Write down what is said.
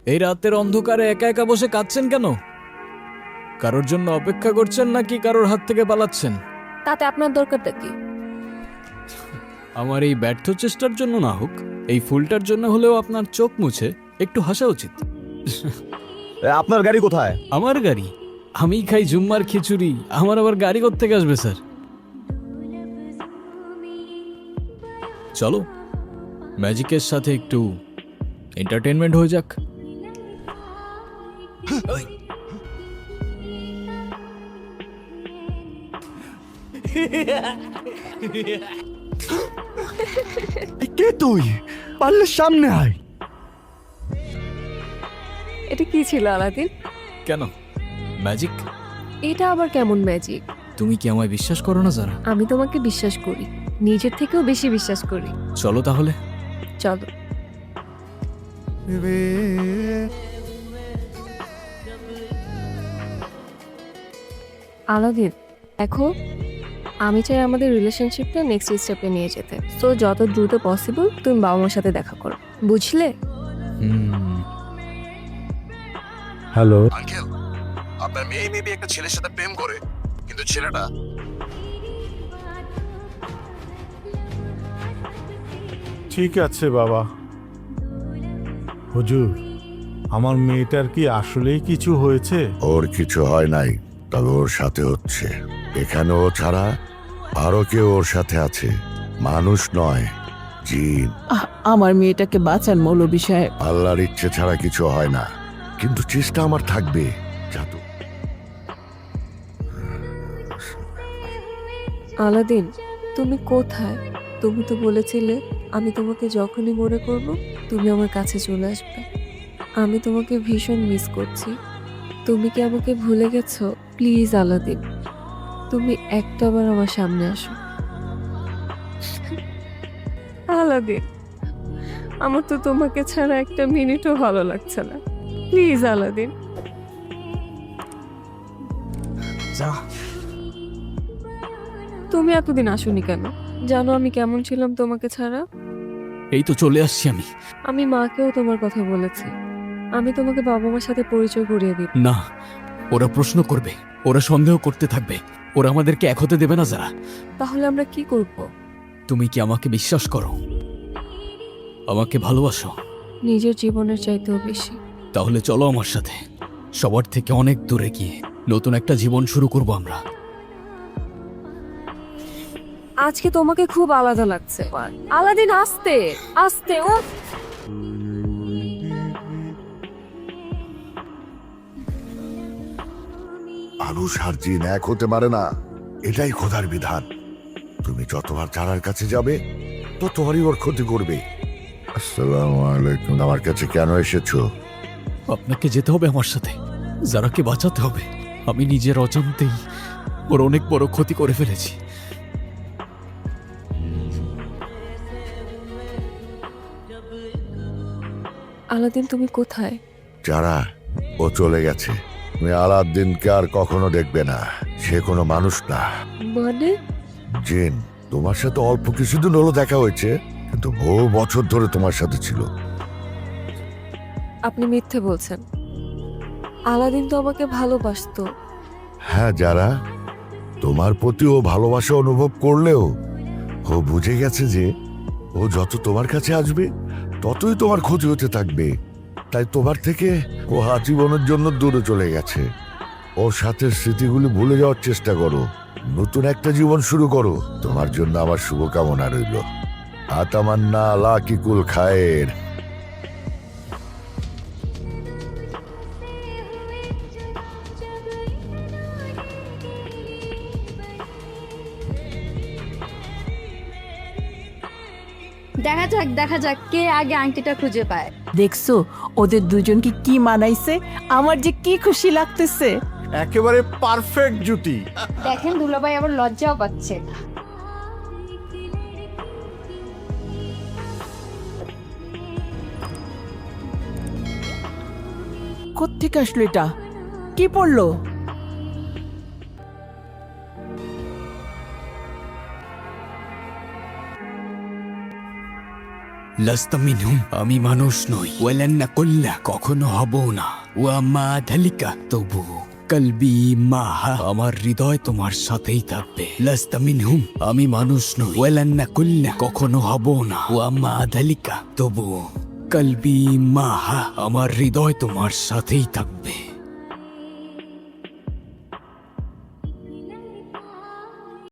এই রাতের অন্ধকারে একা একা বসে কাঁদছেন কেন? কারোর জন্য অপেক্ষা করছেন নাকি কারোর হাত থেকে পালাচ্ছেন? তাতে আপনার দরকারটা কি? আমার এই ব্যর্থ চেষ্টার জন্য না হোক, এই ফুলটার জন্য হলেও আপনার চোখ মুছে একটু হাসা উচিত। আপনার গাড়ি কোথায়? আমার গাড়ি? আমি খাই জুম্মার খিচুড়ি, আমার আবার গাড়ি কোত্থেকে আসবে স্যার? চলো, ম্যাজিকের সাথে একটু এন্টারটেনমেন্ট হয়ে যাক। কে তুই? পারলে সামনে আয়। এটা কি ছিল আলাদিন? কেন ম্যাজিক? এটা আবার কেমন ম্যাজিক? তুমি কি আমায় বিশ্বাস করো না যারা? আমি তোমাকে বিশ্বাস করি, নিজের থেকেও বেশি বিশ্বাস করি। চলো তাহলে। চলো। আলাদিন, দেখো, আমি চাই আমাদের রিলেশনশিপটা নেক্সট স্টেপে নিয়ে যেতে। সো যত দ্রুত পসিবল তুমি বাবা মার সাথে দেখা করো, বুঝলে? হ্যালো। আঙ্কেল, আপনার মেয়ে মেবি একটা ছেলের সাথে প্রেম করে, কিন্তু ছেলেটা ঠিক আছে বাবা। হুজুর, আমার মেয়েটার কি আসলেই কিছু হয়েছে? ওর কিছু হয় নাই, তবে ওর সাথে হচ্ছে। এখানে ও ছাড়া আরো কেউ ওর সাথে আছে। মানুষ নয়, জিন। আমার মেয়েটাকে বাঁচান মৌলভী সাহেব। আল্লাহর ইচ্ছে ছাড়া কিছু হয় না, কিন্তু চেষ্টা আমার থাকবে। জাদু আলাদিন, তুমি কোথায়? তুমি তো বলেছিলে আমি তোমাকে যখনই মনে করব তুমি আমার কাছে চলে আসবে। আমি তোমাকে ভীষণ মিস করছি। তুমি কি আমাকে ভুলে গেছো? প্লিজ আলাদিন, তুমি একটাবার আমার সামনে আসো। আলাদিন, আমার তো তোমাকে ছাড়া একটা মিনিটও ভালো লাগছে না। Please Aladdin. যা। তুমি এতদিন আসোনি কেন? জানো আমি কেমন ছিলাম তোমাকে ছাড়া? এই তো চলে আসছি আমি। আমি মাকেও তোমার কথা বলেছি। আমি তোমাকে বাবা মার সাথে পরিচয় করিয়ে দিব। না, ওরা প্রশ্ন করবে, ওরা সন্দেহ করতে থাকবে, ওরা আমাদেরকে এক হতে দেবে না যারা। তাহলে আমরা কি করব? তুমি কি আমাকে বিশ্বাস করো? আমাকে ভালোবাসো? নিজের জীবনের চাইতেও বেশি। তাহলে চলো আমার সাথে, সবার থেকে অনেক দূরে গিয়ে নতুন একটা জীবন শুরু করব আমরা। আজকে তোমাকে খুব আলাদা লাগছে। আলাদিন, আস্তে আস্তে। ও মানুষ আর জিন এক হতে পারে না, এটাই খোদার বিধান। তুমি যতবার চারার কাছে যাবে ততবারই ওর ক্ষতি করবে। আসসালামু আলাইকুম। আমার কাছে কেন এসেছো? আপনাকে যেতে হবে আমার সাথে, যারাকে বাঁচাতে হবে। আমি নিজের অজান্তেই ওর অনেক বড় ক্ষতি করে ফেলেছি। আলাদিন, তুমি কোথায়? যারা, ও চলে গেছে। তুমি আলাদ্দিনকে আর কখনো দেখবে না। সে কোনো মানুষ না, মানে? জিন। তোমার সাথে অল্প কিছুদিন হলো দেখা হয়েছে, কিন্তু বহু বছর ধরে তোমার সাথে ছিল। আপনি মিথ্যে বলছেন। আলাদিন তো আমাকে ভালোবাসতো। হ্যাঁ যারা, তোমার প্রতি ও ভালোবাসা অনুভব করলেও ও বুঝে গেছে যে ও যত তোমার কাছে আসবে ততই তোমার ক্ষতি হতে থাকবে। তাই তোমার থেকে ও আজীবনের জন্য দূরে চলে গেছে। ওর সাথে স্মৃতিগুলি ভুলে যাওয়ার চেষ্টা করো, নতুন একটা জীবন শুরু করো। তোমার জন্য আমার শুভকামনা রইল। আতামান্না আলা কিকুল খায়ের। দেখা যাক কে আগে আংটিটা খুঁজে পায়। দেখছো ওদের দুজনকে কি মানাইছে? আমার যে কি খুশি লাগতেছে। একেবারে পারফেক্ট জুটি। দেখেন দুলাভাই আবার লজ্জাও পাচ্ছে। কোত্থেকে আসলো এটা? কি পড়লো? লাস্তা মিনহুম, আমি মানুষ নই। ওয়ালান্না কুল্লা, কখনো হব না। ওয়া মা ধালিকা, তবু কলবি মাহা, আমার হৃদয় তোমার সাথেই থাকবে। লাস্তা মিনহুম, আমি মানুষ নই। ওয়ালান্না কুল্লা, কখনো হব না। ওয়া মা ধালিকা, তবু কলবি মাহা, আমার হৃদয় তোমার সাথেই থাকবে।